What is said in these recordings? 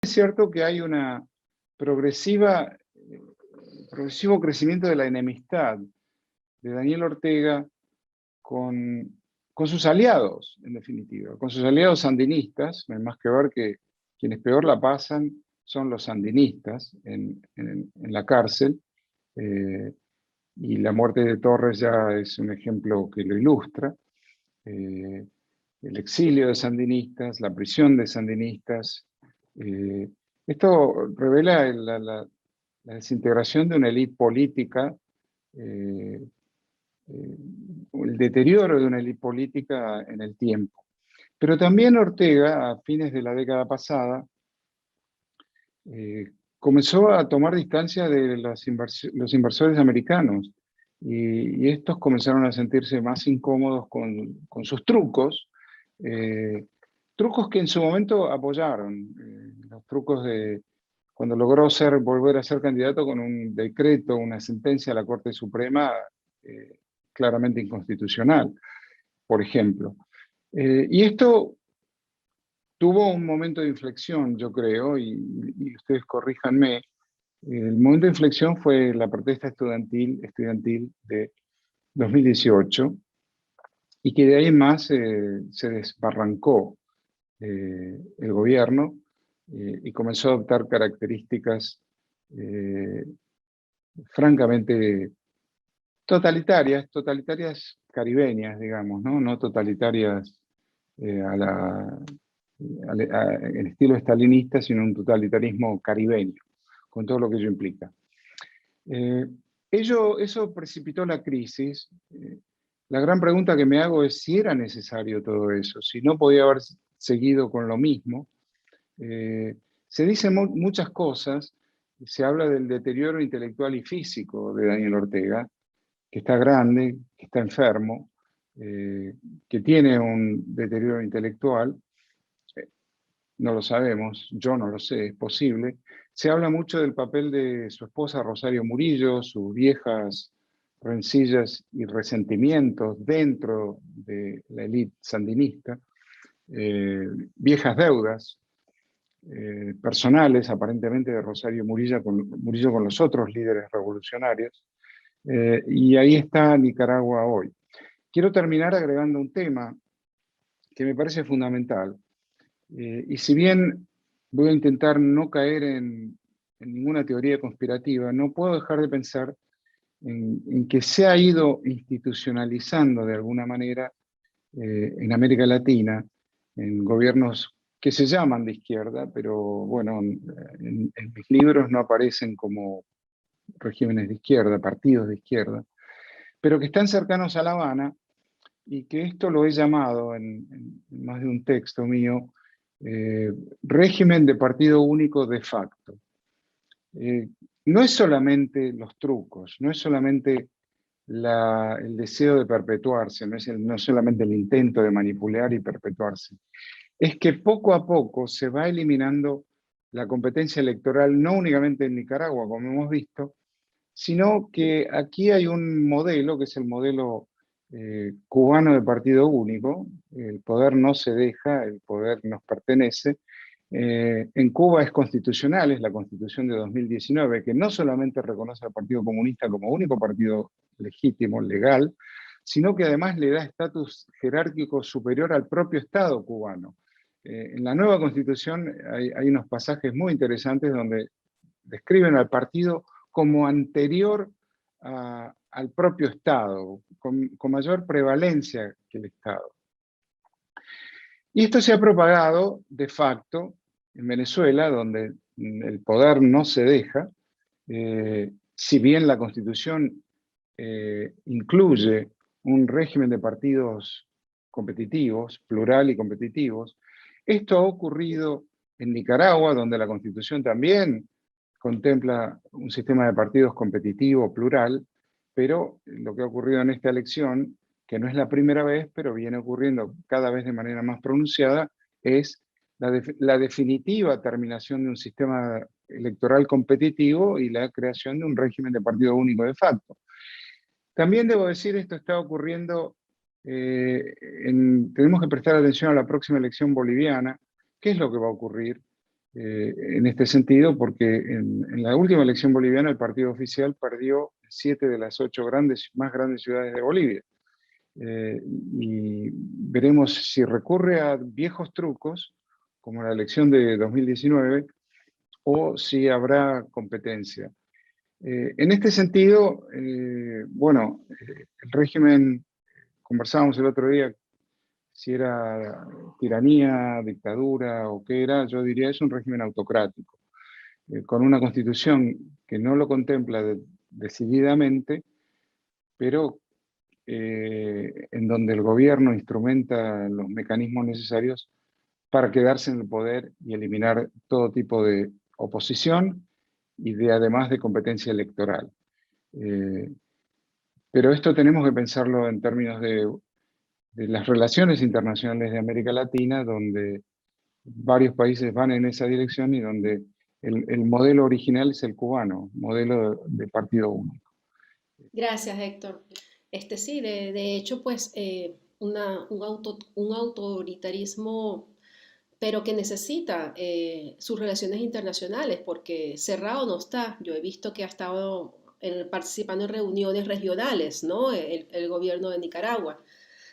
Es cierto que hay una progresivo crecimiento de la enemistad de Daniel Ortega con, con sus aliados, en definitiva, con sus aliados sandinistas. No hay más que ver que quienes peor la pasan son los sandinistas en la cárcel, y la muerte de Torres ya es un ejemplo que lo ilustra. El exilio de sandinistas, la prisión de sandinistas. Esto revela la desintegración de una élite política, eh, el deterioro de una élite política en el tiempo. Pero también Ortega, a fines de la década pasada, comenzó a tomar distancia de los inversores americanos, y estos comenzaron a sentirse más incómodos con sus trucos, trucos que en su momento apoyaron, los trucos de cuando logró volver a ser candidato con un decreto, una sentencia de la Corte Suprema claramente inconstitucional, por ejemplo. Y esto tuvo un momento de inflexión, yo creo, y ustedes corríjanme. El momento de inflexión fue la protesta estudiantil de 2018, y que de ahí en más se desbarrancó el gobierno, y comenzó a adoptar características eh, francamente totalitarias caribeñas, digamos, no totalitarias en estilo estalinista, sino un totalitarismo caribeño, con todo lo que ello implica. Eso precipitó la crisis. La gran pregunta que me hago es si era necesario todo eso, si no podía haber seguido con lo mismo. Se dicen muchas cosas, se habla del deterioro intelectual y físico de Daniel Ortega, que está grande, que está enfermo, que tiene un deterioro intelectual. No lo sabemos, yo no lo sé, es posible. Se habla mucho del papel de su esposa Rosario Murillo, sus viejas rencillas y resentimientos dentro de la élite sandinista, viejas deudas personales, aparentemente, de Rosario Murillo con los otros líderes revolucionarios. Y ahí está Nicaragua hoy. Quiero terminar agregando un tema que me parece fundamental. Y si bien voy a intentar no caer en ninguna teoría conspirativa, no puedo dejar de pensar en que se ha ido institucionalizando de alguna manera en América Latina, en gobiernos que se llaman de izquierda, pero bueno, en mis libros no aparecen como regímenes de izquierda, partidos de izquierda, pero que están cercanos a La Habana, y que esto lo he llamado en más de un texto mío, régimen de partido único de facto. No es solamente los trucos, no es solamente el deseo de perpetuarse, no es solamente el intento de manipular y perpetuarse, es que poco a poco se va eliminando la competencia electoral, no únicamente en Nicaragua, como hemos visto, sino que aquí hay un modelo, que es el modelo cubano de partido único. El poder no se deja, el poder nos pertenece. En Cuba es constitucional, es la Constitución de 2019, que no solamente reconoce al Partido Comunista como único partido legítimo, legal, sino que además le da estatus jerárquico superior al propio Estado cubano. En la nueva Constitución hay unos pasajes muy interesantes donde describen al partido como anterior al propio Estado, con mayor prevalencia que el Estado. Y esto se ha propagado de facto en Venezuela, donde el poder no se deja, si bien la Constitución incluye un régimen de partidos competitivos, plural y competitivos. Esto ha ocurrido en Nicaragua, donde la Constitución también contempla un sistema de partidos competitivo, plural, pero lo que ha ocurrido en esta elección, que no es la primera vez, pero viene ocurriendo cada vez de manera más pronunciada, es la definitiva terminación de un sistema electoral competitivo y la creación de un régimen de partido único de facto. También debo decir, esto está ocurriendo, tenemos que prestar atención a la próxima elección boliviana. ¿Qué es lo que va a ocurrir? en este sentido, porque en la última elección boliviana el partido oficial perdió 7 de las 8 más grandes ciudades de Bolivia. Y veremos si recurre a viejos trucos, como la elección de 2019, o si habrá competencia. En este sentido, bueno, el régimen, conversábamos el otro día, si era tiranía, dictadura o qué era, yo diría es un régimen autocrático, con una constitución que no lo contempla decididamente, pero en donde el gobierno instrumenta los mecanismos necesarios para quedarse en el poder y eliminar todo tipo de oposición y además de competencia electoral. Pero esto tenemos que pensarlo en términos de las relaciones internacionales de América Latina, donde varios países van en esa dirección y donde el modelo original es el cubano, modelo de partido único. Gracias, Héctor. Sí, de hecho, pues un autoritarismo, pero que necesita sus relaciones internacionales, porque cerrado no está. Yo he visto que ha estado participando en reuniones regionales, ¿no? El gobierno de Nicaragua.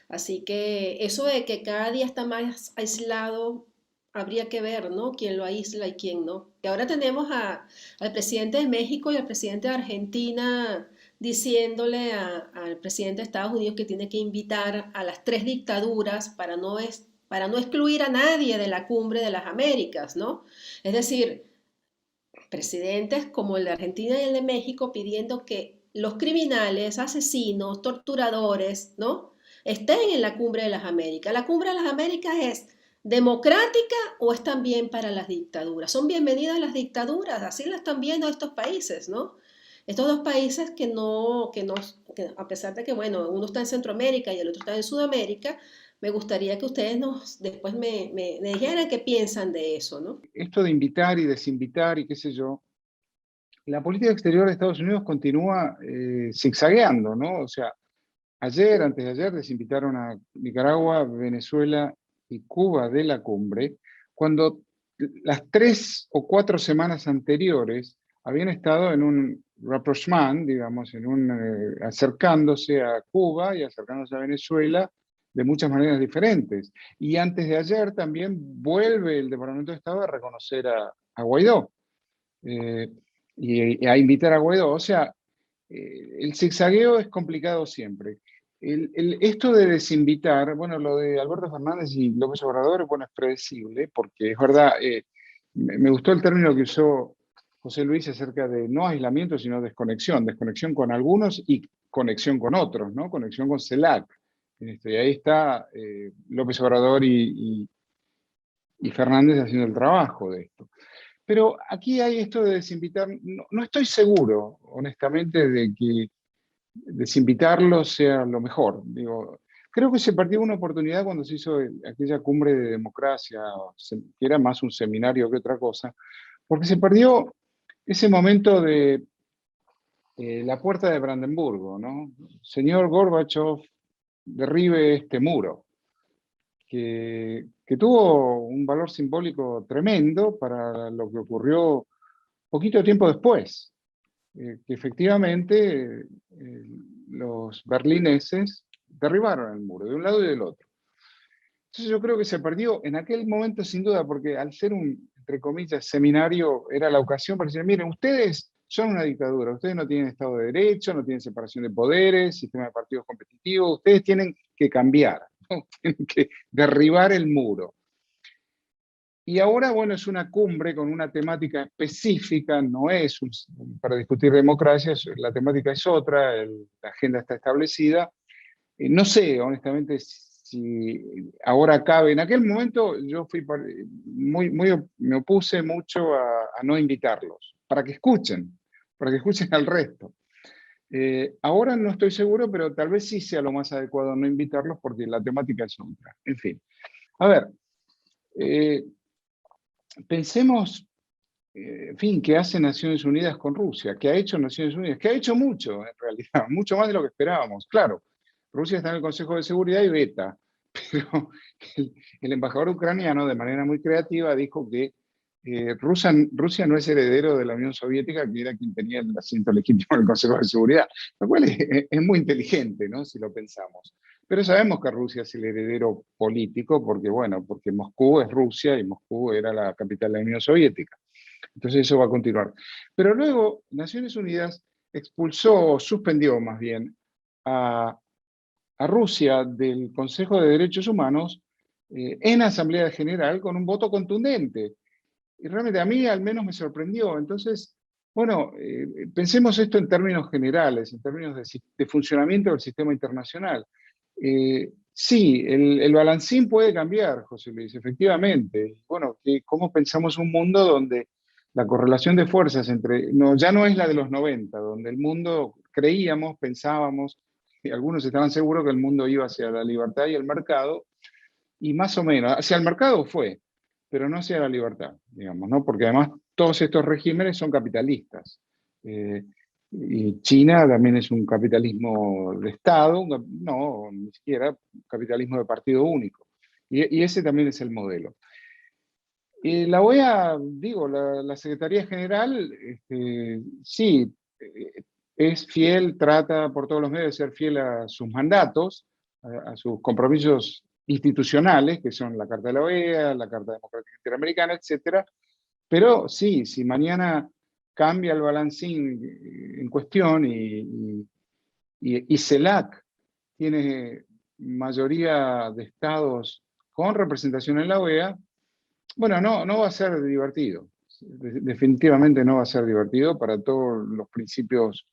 Así que eso de que cada día está más aislado, habría que ver, ¿no? Quién lo aísla y quién no. Y ahora tenemos al presidente de México y al presidente de Argentina diciéndole al presidente de Estados Unidos que tiene que invitar a las tres dictaduras para no excluir a nadie de la cumbre de las Américas, ¿no? Es decir, presidentes como el de Argentina y el de México pidiendo que los criminales, asesinos, torturadores, ¿no? Estén en la cumbre de las Américas. La cumbre de las Américas es democrática o es también para las dictaduras. Son bienvenidas las dictaduras, así las están viendo estos países, ¿no? Estos dos países que a pesar de que, bueno, uno está en Centroamérica y el otro está en Sudamérica, me gustaría que ustedes después me dijeran qué piensan de eso, ¿no? Esto de invitar y desinvitar y qué sé yo, la política exterior de Estados Unidos continúa zigzagueando, ¿no? O sea, ayer, antes de ayer, desinvitaron a Nicaragua, Venezuela y Cuba de la cumbre, cuando las 3 o 4 semanas anteriores habían estado en un rapprochement, digamos, acercándose a Cuba y acercándose a Venezuela de muchas maneras diferentes. Y antes de ayer también vuelve el Departamento de Estado a reconocer a Guaidó eh, y a invitar a Guaidó. O sea, el zigzagueo es complicado siempre. Esto de desinvitar, bueno, lo de Alberto Fernández y López Obrador, bueno, es predecible, porque es verdad, me gustó el término que usó José Luis acerca de no aislamiento, sino desconexión, desconexión con algunos y conexión con otros, ¿no? Conexión con CELAC. Y ahí está López Obrador y Fernández haciendo el trabajo de esto. Pero aquí hay esto de desinvitar, no estoy seguro, honestamente, de que desinvitarlo sea lo mejor. Digo, creo que se perdió una oportunidad cuando se hizo aquella cumbre de democracia, que era más un seminario que otra cosa, porque se perdió ese momento de la puerta de Brandenburgo, ¿no? Señor Gorbachev, derribe este muro, que tuvo un valor simbólico tremendo para lo que ocurrió poquito tiempo después, que efectivamente los berlineses derribaron el muro de un lado y del otro. Entonces yo creo que se perdió en aquel momento sin duda, porque al ser un, entre comillas, seminario, era la ocasión para decir, miren, ustedes son una dictadura, ustedes no tienen Estado de Derecho, no tienen separación de poderes, sistema de partidos competitivos, ustedes tienen que cambiar, ¿no? Tienen que derribar el muro. Y ahora, bueno, es una cumbre con una temática específica, no es para discutir democracia, la temática es otra, la agenda está establecida. No sé, honestamente, si ahora cabe. En aquel momento yo fui me opuse mucho a no invitarlos, para que escuchen al resto. Ahora no estoy seguro, pero tal vez sí sea lo más adecuado no invitarlos porque la temática es otra. En fin, a ver, eh, pensemos, en fin, qué hace Naciones Unidas con Rusia, qué ha hecho Naciones Unidas, que ha hecho mucho en realidad, mucho más de lo que esperábamos. Claro, Rusia está en el Consejo de Seguridad y veta, pero el embajador ucraniano de manera muy creativa dijo que Rusia no es heredero de la Unión Soviética, que era quien tenía el asiento legítimo en el Consejo de Seguridad, lo cual es muy inteligente, ¿no? Si lo pensamos. Pero sabemos que Rusia es el heredero político porque, bueno, porque Moscú es Rusia y Moscú era la capital de la Unión Soviética. Entonces eso va a continuar. Pero luego Naciones Unidas expulsó, suspendió más bien, a Rusia del Consejo de Derechos Humanos en Asamblea General con un voto contundente. Y realmente a mí al menos me sorprendió. Entonces, bueno, pensemos esto en términos generales, en términos de funcionamiento del sistema internacional. Sí, el balancín puede cambiar, José Luis, efectivamente. Bueno, ¿cómo pensamos un mundo donde la correlación de fuerzas entre, no, ya no es la de los 90, donde el mundo creíamos, pensábamos, y algunos estaban seguros que el mundo iba hacia la libertad y el mercado, y más o menos, hacia el mercado fue, pero no hacia la libertad, digamos, ¿no? Porque además todos estos regímenes son capitalistas. Eh, y China también es un capitalismo de Estado, no, ni siquiera capitalismo de partido único. Y ese también es el modelo. La OEA, digo, la Secretaría General, sí, es fiel, trata por todos los medios de ser fiel a sus mandatos, a sus compromisos institucionales, que son la Carta de la OEA, la Carta Democrática Interamericana, etcétera. Pero sí, si mañana cambia el balancín en cuestión y CELAC tiene mayoría de estados con representación en la OEA, bueno, no va a ser divertido. Definitivamente no va a ser divertido para todos los principios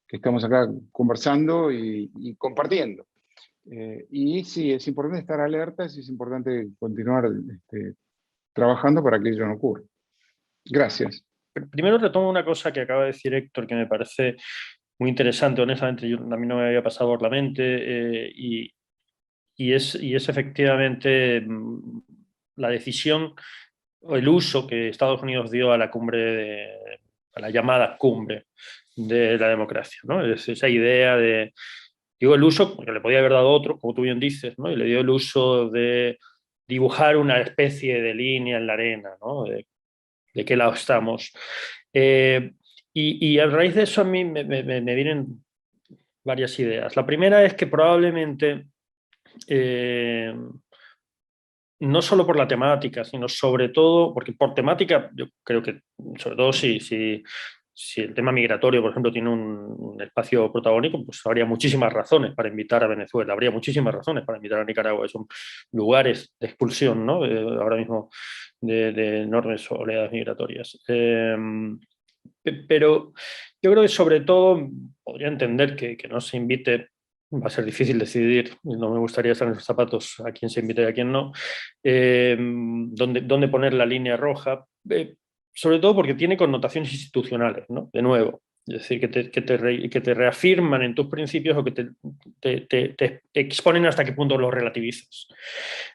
que estamos acá conversando y compartiendo. Y sí, es importante estar alertas y es importante continuar trabajando para que ello no ocurra. Gracias. Primero retomo una cosa que acaba de decir Héctor, que me parece muy interesante. Honestamente, a mí no me había pasado por la mente, y es efectivamente la decisión o el uso que Estados Unidos dio a la cumbre, a la llamada cumbre de la democracia, ¿no? Es esa idea de, digo el uso, porque le podía haber dado otro, como tú bien dices, ¿no? Y le dio el uso de dibujar una especie de línea en la arena, ¿no? De qué lado estamos. Y a raíz de eso a mí me vienen varias ideas. La primera es que probablemente no solo por la temática, sino sobre todo, porque por temática yo creo que, sobre todo si el tema migratorio, por ejemplo, tiene un espacio protagónico, pues habría muchísimas razones para invitar a Venezuela, habría muchísimas razones para invitar a Nicaragua. Son lugares de expulsión, ¿no? Ahora mismo de enormes oleadas migratorias. Pero yo creo que sobre todo podría entender que no se invite. Va a ser difícil decidir, no me gustaría estar en esos zapatos a quién se invita y a quién no, dónde poner la línea roja, sobre todo porque tiene connotaciones institucionales, ¿no? De nuevo, es decir, que te reafirman en tus principios o que te exponen hasta qué punto los relativizas.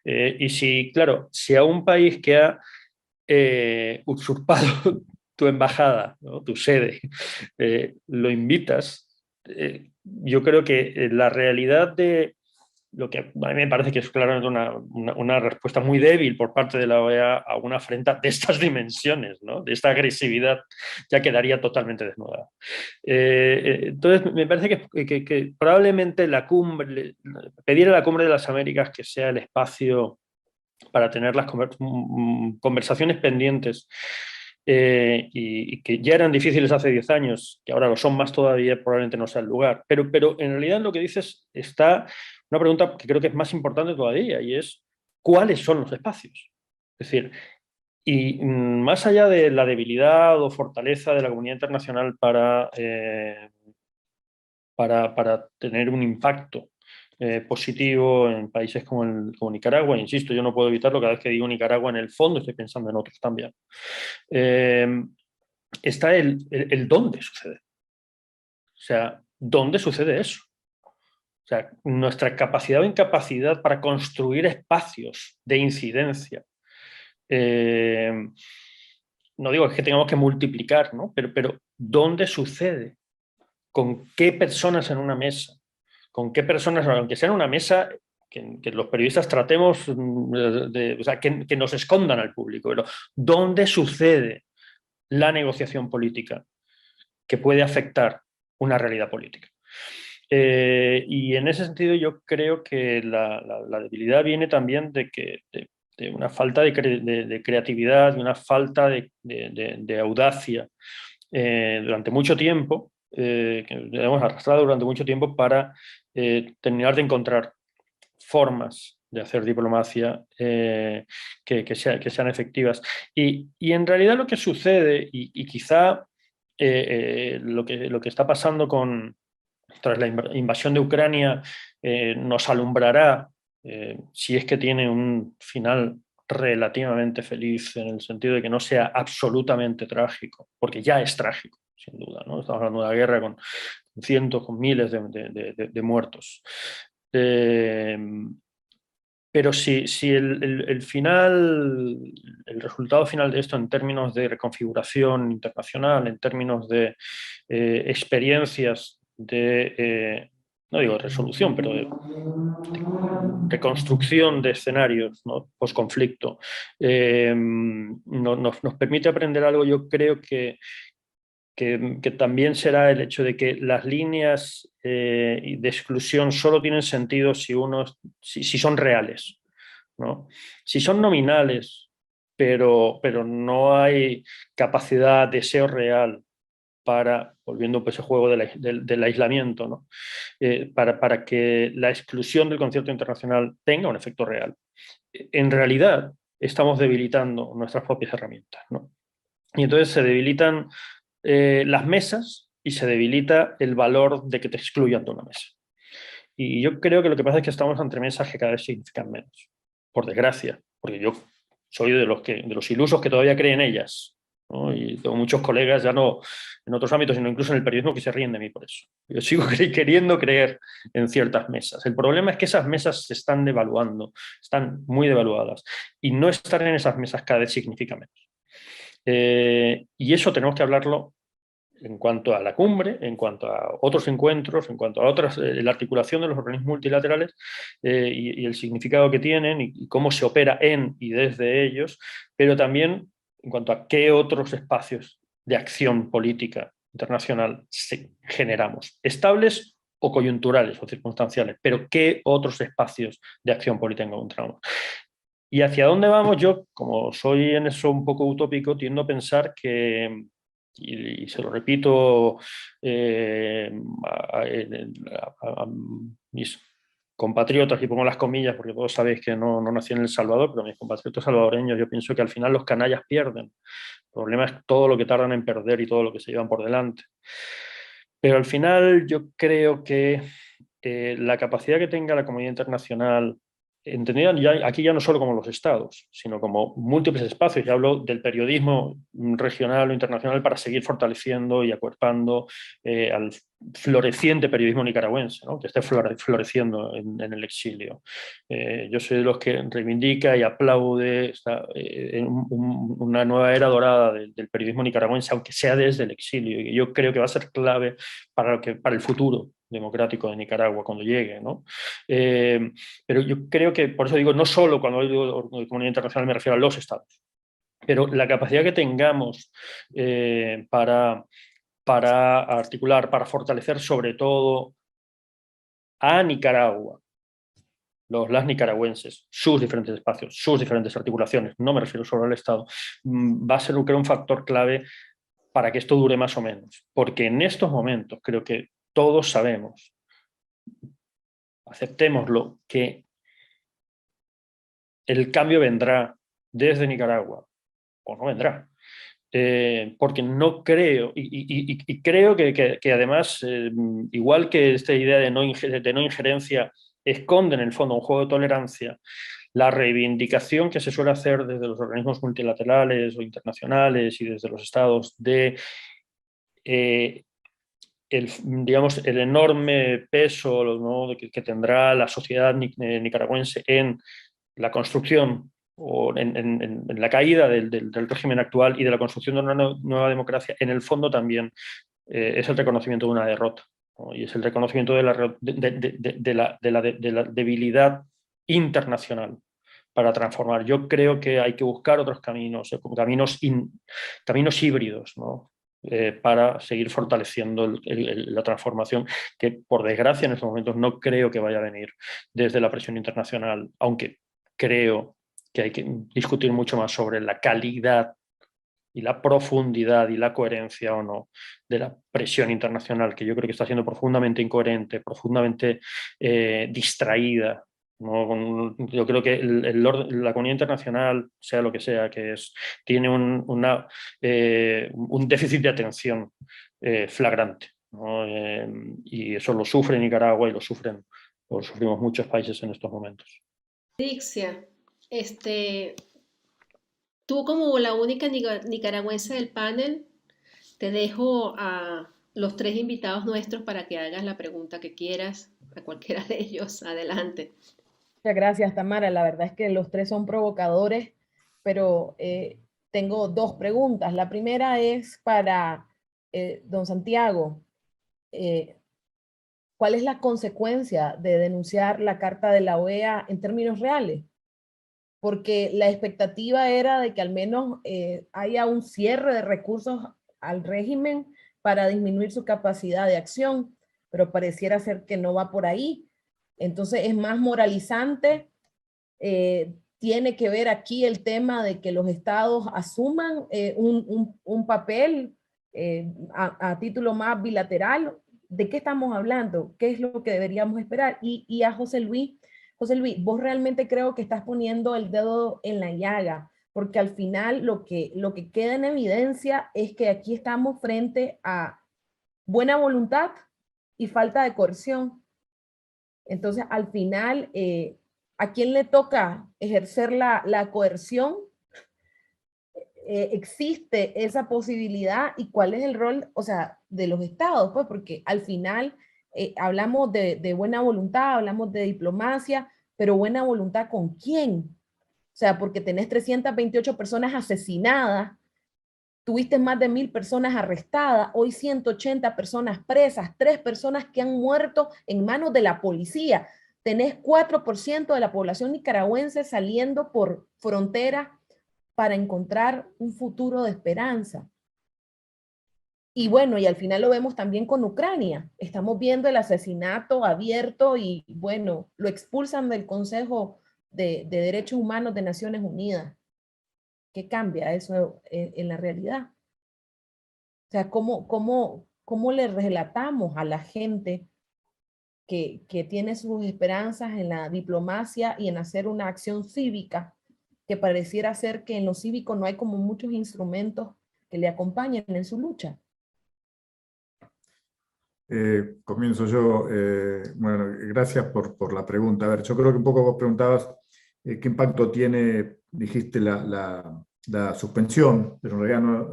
Y si, claro, si a un país que ha usurpado tu embajada, ¿no? Tu sede, lo invitas, yo creo que la realidad de lo que a mí me parece que es claramente una respuesta muy débil por parte de la OEA a una afrenta de estas dimensiones, ¿no? De esta agresividad, ya quedaría totalmente desnudada. Entonces, me parece que probablemente la cumbre, pedir a la Cumbre de las Américas que sea el espacio para tener las conversaciones pendientes, y que ya eran difíciles hace 10 años, que ahora lo son más todavía, probablemente no sea el lugar. Pero en realidad en lo que dices está una pregunta que creo que es más importante todavía, y es ¿cuáles son los espacios? Es decir, y más allá de la debilidad o fortaleza de la comunidad internacional para tener un impacto positivo en países como Nicaragua. Insisto, yo no puedo evitarlo, cada vez que digo Nicaragua, en el fondo estoy pensando en otros también. Está el dónde sucede. O sea, ¿dónde sucede eso? O sea, nuestra capacidad o incapacidad para construir espacios de incidencia. No digo que tengamos que multiplicar, ¿no? Pero ¿dónde sucede? ¿Con qué personas en una mesa? ¿Con qué personas, aunque sea en una mesa que los periodistas tratemos o sea, que nos escondan al público, pero ¿dónde sucede la negociación política que puede afectar una realidad política? Y en ese sentido yo creo que la debilidad viene también de una falta de creatividad, de una falta de audacia durante mucho tiempo, que hemos arrastrado durante mucho tiempo para terminar de encontrar formas de hacer diplomacia que sean efectivas. Y en realidad lo que sucede, y quizá lo que está pasando tras la invasión de Ucrania nos alumbrará, si es que tiene un final relativamente feliz, en el sentido de que no sea absolutamente trágico, porque ya es trágico, sin duda, ¿no? Estamos hablando de una guerra con cientos, con miles de muertos. Pero si el final, el resultado final de esto en términos de reconfiguración internacional, en términos de experiencias no digo resolución, pero de reconstrucción de escenarios, ¿no? Post-conflicto, nos permite aprender algo. Yo creo que también será el hecho de que las líneas de exclusión solo tienen sentido si son reales, ¿no? Si son nominales, pero no hay capacidad, deseo real para, volviendo a ese juego del aislamiento, ¿no? Para que la exclusión del concierto internacional tenga un efecto real. En realidad estamos debilitando nuestras propias herramientas, ¿no? Y entonces se debilitan las mesas y se debilita el valor de que te excluyan de una mesa. Y yo creo que lo que pasa es que estamos ante mesas que cada vez significan menos, por desgracia, porque yo soy de los ilusos que todavía creen en ellas, ¿no? Y tengo muchos colegas, ya no en otros ámbitos, sino incluso en el periodismo, que se ríen de mí por eso. Yo sigo queriendo creer en ciertas mesas. El problema es que esas mesas se están devaluando, están muy devaluadas, y no estar en esas mesas cada vez significa menos. Y eso tenemos que hablarlo en cuanto a la cumbre, en cuanto a otros encuentros, en cuanto a la articulación de los organismos multilaterales y el significado que tienen y cómo se opera en y desde ellos, pero también en cuanto a qué otros espacios de acción política internacional generamos, estables o coyunturales o circunstanciales, pero qué otros espacios de acción política encontramos. ¿Y hacia dónde vamos? Yo, como soy en eso un poco utópico, tiendo a pensar que, y se lo repito a mis compatriotas, y pongo las comillas porque todos sabéis que no nací en El Salvador, pero mis compatriotas salvadoreños, yo pienso que al final los canallas pierden. El problema es todo lo que tardan en perder y todo lo que se llevan por delante. Pero al final yo creo que la capacidad que tenga la comunidad internacional, entendida aquí ya no solo como los estados, sino como múltiples espacios, ya hablo del periodismo regional o internacional, para seguir fortaleciendo y acuerpando al floreciente periodismo nicaragüense, ¿no? Que esté floreciendo en el exilio. Yo soy de los que reivindica y aplaude una nueva era dorada del periodismo nicaragüense, aunque sea desde el exilio, y yo creo que va a ser clave para el futuro democrático de Nicaragua cuando llegue, ¿no? Pero yo creo que, por eso digo, no solo cuando digo comunidad internacional me refiero a los estados, pero la capacidad que tengamos para articular, para fortalecer sobre todo a Nicaragua, las nicaragüenses, sus diferentes espacios, sus diferentes articulaciones, no me refiero solo al Estado, va a ser, creo, un factor clave para que esto dure más o menos. Porque en estos momentos creo que todos sabemos, aceptémoslo, que el cambio vendrá desde Nicaragua o no vendrá. Porque no creo, y creo que además, igual que esta idea de no injerencia esconde en el fondo un juego de tolerancia, la reivindicación que se suele hacer desde los organismos multilaterales o internacionales y desde los estados de el enorme peso, ¿no?, que tendrá la sociedad nicaragüense en la construcción o en la caída del régimen actual y de la construcción de una nueva democracia, en el fondo también es el reconocimiento de una derrota, ¿no? Y es el reconocimiento de la debilidad internacional para transformar. Yo creo que hay que buscar otros caminos, caminos híbridos, ¿no? Para seguir fortaleciendo la transformación, que por desgracia en estos momentos no creo que vaya a venir desde la presión internacional, aunque creo que hay que discutir mucho más sobre la calidad y la profundidad y la coherencia o no de la presión internacional, que yo creo que está siendo profundamente incoherente, profundamente distraída, ¿no? Yo creo que la comunidad internacional, sea lo que sea, tiene un déficit de atención flagrante, ¿no? Y eso lo sufre Nicaragua y lo sufrimos muchos países en estos momentos. Dixia, tú como la única nicaragüense del panel, te dejo a los tres invitados nuestros para que hagas la pregunta que quieras a cualquiera de ellos. Adelante. Muchas gracias, Tamara. La verdad es que los tres son provocadores, pero tengo dos preguntas. La primera es para don Santiago. ¿Cuál es la consecuencia de denunciar la Carta de la OEA en términos reales? Porque la expectativa era de que al menos haya un cierre de recursos al régimen para disminuir su capacidad de acción, pero pareciera ser que no va por ahí. Entonces es más moralizante. Tiene que ver aquí el tema de que los estados asuman un papel a título más bilateral. ¿De qué estamos hablando? ¿Qué es lo que deberíamos esperar? Y a José Luis, vos realmente creo que estás poniendo el dedo en la llaga, porque al final lo que queda en evidencia es que aquí estamos frente a buena voluntad y falta de coerción. Entonces, al final, ¿a quién le toca ejercer la coerción? ¿Existe esa posibilidad? ¿Y cuál es el rol, o sea, de los estados? Pues porque al final hablamos de buena voluntad, hablamos de diplomacia, pero buena voluntad ¿con quién? O sea, porque tenés 328 personas asesinadas, tuviste más de 1000 personas arrestadas, hoy 180 personas presas, 3 personas que han muerto en manos de la policía. Tenés 4% de la población nicaragüense saliendo por frontera para encontrar un futuro de esperanza. Y bueno, y al final lo vemos también con Ucrania. Estamos viendo el asesinato abierto y bueno, lo expulsan del Consejo de Derechos Humanos de Naciones Unidas. ¿Qué cambia eso en la realidad? O sea, ¿cómo le relatamos a la gente que tiene sus esperanzas en la diplomacia y en hacer una acción cívica, que pareciera ser que en lo cívico no hay como muchos instrumentos que le acompañen en su lucha? Comienzo yo. Bueno, gracias por la pregunta. A ver, yo creo que un poco vos preguntabas qué impacto tiene, dijiste, la suspensión, pero en realidad no,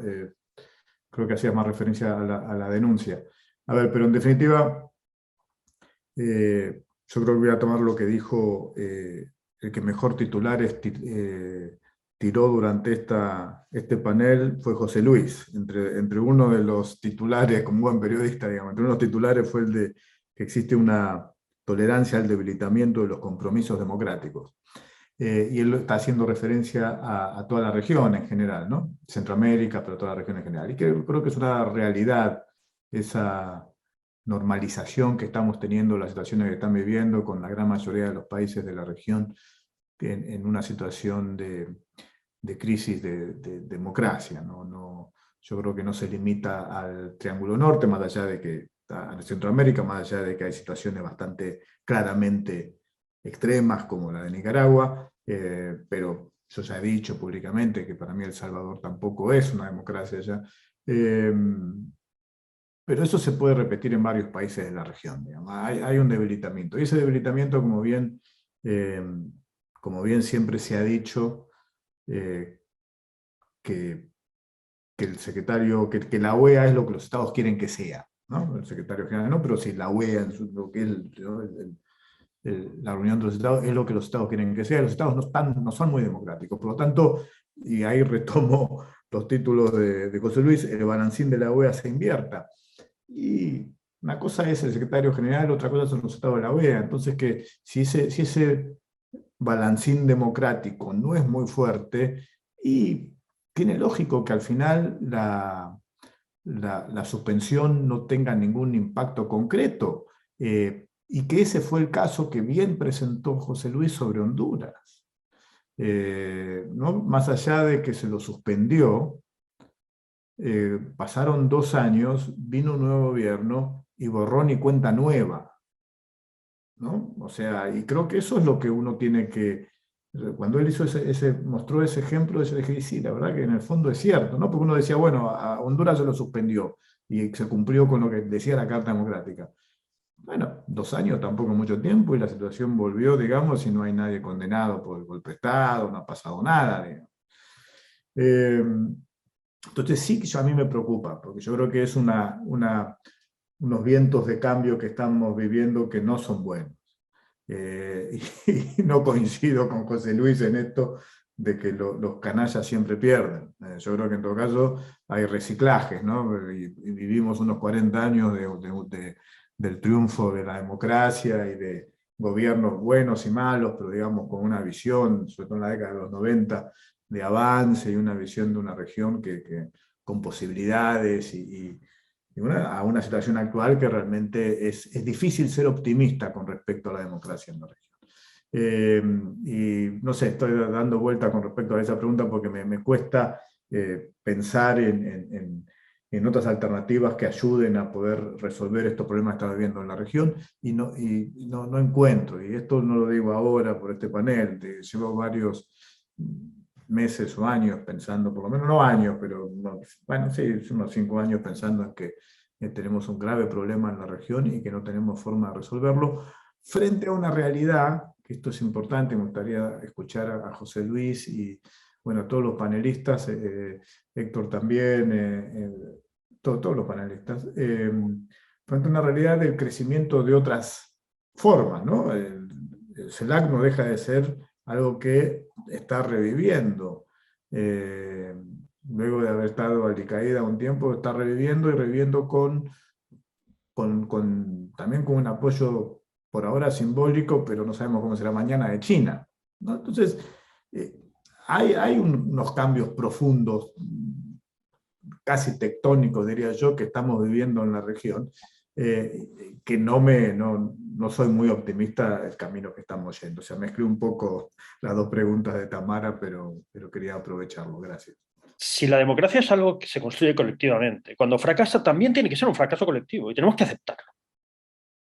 creo que hacías más referencia a la denuncia. A ver, pero en definitiva, yo creo que voy a tomar lo que dijo el que mejor titulares tiró durante este panel, fue José Luis. Entre uno de los titulares, como buen periodista, digamos, entre uno de los titulares fue el de que existe una tolerancia al debilitamiento de los compromisos democráticos. Y él está haciendo referencia a toda la región en general, ¿no? Centroamérica, pero toda la región en general. Y que creo que es una realidad esa normalización que estamos teniendo, las situaciones que están viviendo con la gran mayoría de los países de la región en una situación de crisis de democracia, ¿no? Yo creo que no se limita al Triángulo Norte, más allá de que a Centroamérica, más allá de que hay situaciones bastante claramente extremas como la de Nicaragua, pero yo ya he dicho públicamente que para mí El Salvador tampoco es una democracia ya, pero eso se puede repetir en varios países de la región, digamos. Hay un debilitamiento, y ese debilitamiento, como bien siempre se ha dicho, que el secretario, que la OEA es lo que los estados quieren que sea, ¿no? El secretario general no, pero sí, la OEA, lo que es la reunión de los estados, es lo que los estados quieren que sea. Los estados no son muy democráticos, por lo tanto, y ahí retomo los títulos de José Luis, el balancín de la OEA se invierta. Y una cosa es el secretario general, otra cosa son los estados de la OEA. Entonces, que si ese balancín democrático no es muy fuerte, y tiene lógico que al final la suspensión no tenga ningún impacto concreto, y que ese fue el caso que bien presentó José Luis sobre Honduras. ¿No? Más allá de que se lo suspendió, pasaron 2 años, vino un nuevo gobierno y borrón y cuenta nueva, ¿no? O sea, y creo que eso es lo que uno tiene que... Cuando él hizo mostró ese ejemplo, yo dije, sí, la verdad que en el fondo es cierto, ¿no? Porque uno decía, bueno, a Honduras se lo suspendió y se cumplió con lo que decía la Carta Democrática. Bueno, 2 años tampoco es mucho tiempo y la situación volvió, digamos, y no hay nadie condenado por el golpe de Estado, no ha pasado nada, digamos. Entonces sí que a mí me preocupa, porque yo creo que es unos vientos de cambio que estamos viviendo que no son buenos. Y no coincido con José Luis en esto de que los canallas siempre pierden. Yo creo que en todo caso hay reciclajes, ¿no? Y vivimos unos 40 años del triunfo de la democracia y de gobiernos buenos y malos, pero digamos con una visión, sobre todo en la década de los 90, de avance y una visión de una región con posibilidades a una situación actual que realmente es difícil ser optimista con respecto a la democracia en la región. Y no sé, estoy dando vuelta con respecto a esa pregunta porque me cuesta pensar en otras alternativas que ayuden a poder resolver estos problemas que está viviendo en la región, y no encuentro, y esto no lo digo ahora por este panel, llevo varios meses o años pensando, por lo menos no años, pero bueno, sí, unos 5 años pensando en que tenemos un grave problema en la región y que no tenemos forma de resolverlo, frente a una realidad, que esto es importante, me gustaría escuchar a José Luis y bueno, a todos los panelistas, Héctor también, todos los panelistas, frente a una realidad del crecimiento de otras formas, ¿no? El CELAC no deja de ser algo que está reviviendo. Luego de haber estado alicaída un tiempo, está reviviendo y reviviendo también con un apoyo por ahora simbólico, pero no sabemos cómo será mañana, de China, ¿no? Entonces, hay unos cambios profundos, casi tectónicos, diría yo, que estamos viviendo en la región, que no soy muy optimista del camino que estamos yendo. O sea, mezclé un poco las 2 preguntas de Tamara, pero quería aprovecharlo. Gracias. Si la democracia es algo que se construye colectivamente, cuando fracasa también tiene que ser un fracaso colectivo y tenemos que aceptarlo.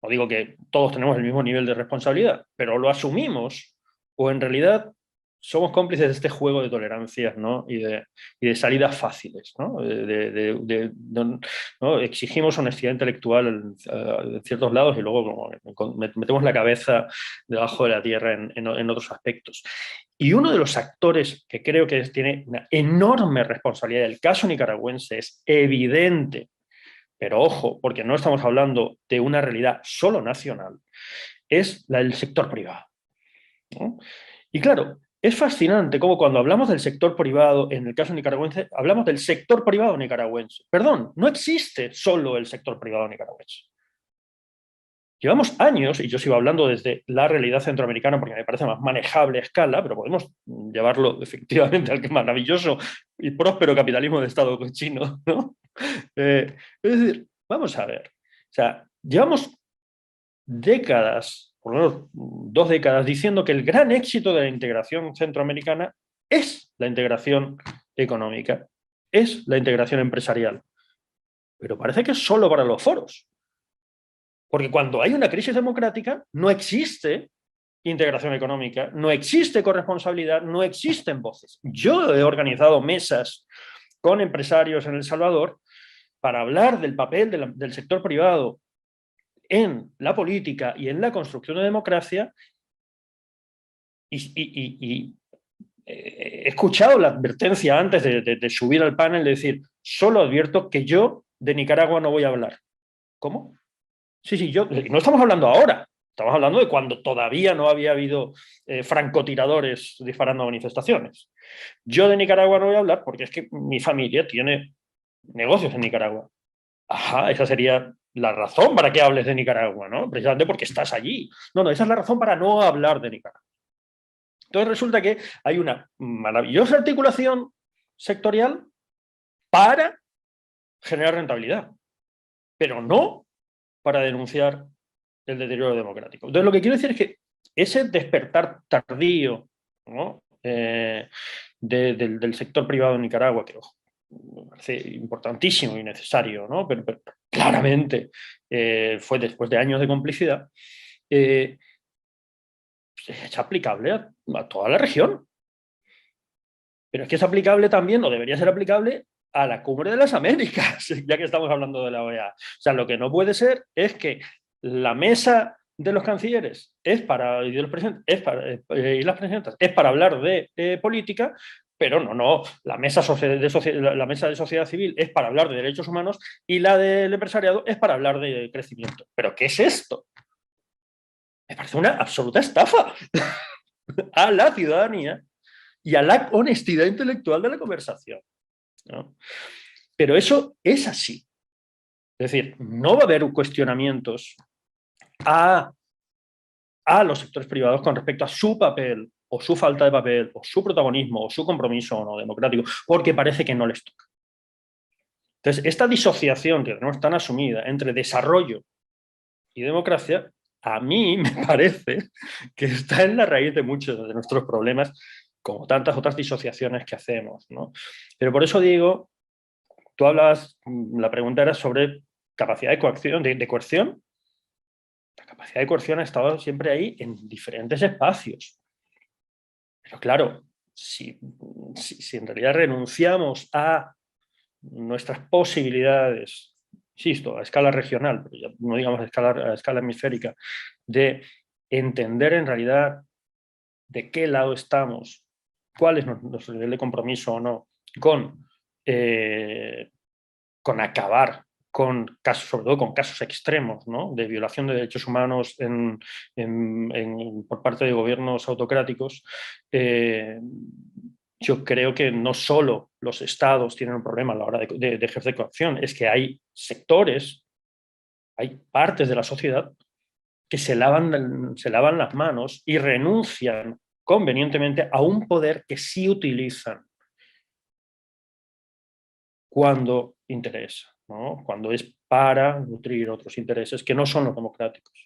No digo que todos tenemos el mismo nivel de responsabilidad, pero lo asumimos o en realidad somos cómplices de este juego de tolerancias, ¿no? y de salidas fáciles, ¿no? ¿no? Exigimos honestidad intelectual en ciertos lados y luego metemos la cabeza debajo de la tierra en otros aspectos. Y uno de los actores que creo que tiene una enorme responsabilidad del caso nicaragüense es evidente, pero ojo, porque no estamos hablando de una realidad solo nacional, es la del sector privado, ¿no? Y claro, es fascinante cómo cuando hablamos del sector privado, en el caso nicaragüense, hablamos del sector privado nicaragüense. Perdón, no existe solo el sector privado nicaragüense. Llevamos años, y yo sigo hablando desde la realidad centroamericana porque me parece más manejable a escala, pero podemos llevarlo efectivamente al maravilloso y próspero capitalismo de Estado chino, ¿no? Es decir, vamos a ver, o sea, llevamos décadas, por lo menos 2 décadas, diciendo que el gran éxito de la integración centroamericana es la integración económica, es la integración empresarial. Pero parece que es solo para los foros. Porque cuando hay una crisis democrática, no existe integración económica, no existe corresponsabilidad, no existen voces. Yo he organizado mesas con empresarios en El Salvador para hablar del papel del sector privado en la política y en la construcción de democracia, y he escuchado la advertencia antes de subir al panel de decir, solo advierto que yo de Nicaragua no voy a hablar. ¿Cómo? Sí, no estamos hablando ahora, estamos hablando de cuando todavía no había habido francotiradores disparando a manifestaciones. Yo de Nicaragua no voy a hablar porque es que mi familia tiene negocios en Nicaragua. Ajá, esa sería la razón para que hables de Nicaragua, ¿no? Precisamente porque estás allí. No, esa es la razón para no hablar de Nicaragua. Entonces resulta que hay una maravillosa articulación sectorial para generar rentabilidad, pero no para denunciar el deterioro democrático. Entonces lo que quiero decir es que ese despertar tardío, ¿no? Del sector privado en Nicaragua, que me parece importantísimo y necesario, ¿no? Pero claramente fue después de años de complicidad, es aplicable a toda la región. Pero es que es aplicable también, o debería ser aplicable, a la Cumbre de las Américas, ya que estamos hablando de la OEA. O sea, lo que no puede ser es que la mesa de los cancilleres y de los presidentes y las presidentas es para hablar de política, pero no, la mesa de sociedad civil es para hablar de derechos humanos y la del empresariado es para hablar de crecimiento. ¿Pero qué es esto? Me parece una absoluta estafa a la ciudadanía y a la honestidad intelectual de la conversación, ¿no? Pero eso es así. Es decir, no va a haber cuestionamientos a los sectores privados con respecto a su papel o su falta de papel o su protagonismo o su compromiso no democrático, porque parece que no les toca. Entonces, esta disociación que tenemos tan asumida entre desarrollo y democracia, a mí me parece que está en la raíz de muchos de nuestros problemas, como tantas otras disociaciones que hacemos, ¿no? Pero por eso digo, tú hablabas, la pregunta era sobre capacidad de coacción, de coerción. La capacidad de coerción ha estado siempre ahí en diferentes espacios. Pero claro, si en realidad renunciamos a nuestras posibilidades, insisto, a escala regional, pero ya no digamos a escala hemisférica, de entender en realidad de qué lado estamos, cuál es nuestro nivel de compromiso o no, con acabar con casos, sobre todo con casos extremos, ¿no? De violación de derechos humanos por parte de gobiernos autocráticos, yo creo que no solo los estados tienen un problema a la hora de ejercer coacción, es que hay sectores, hay partes de la sociedad que se lavan las manos y renuncian convenientemente a un poder que sí utilizan cuando interesa, ¿no? Cuando es para nutrir otros intereses que no son los democráticos.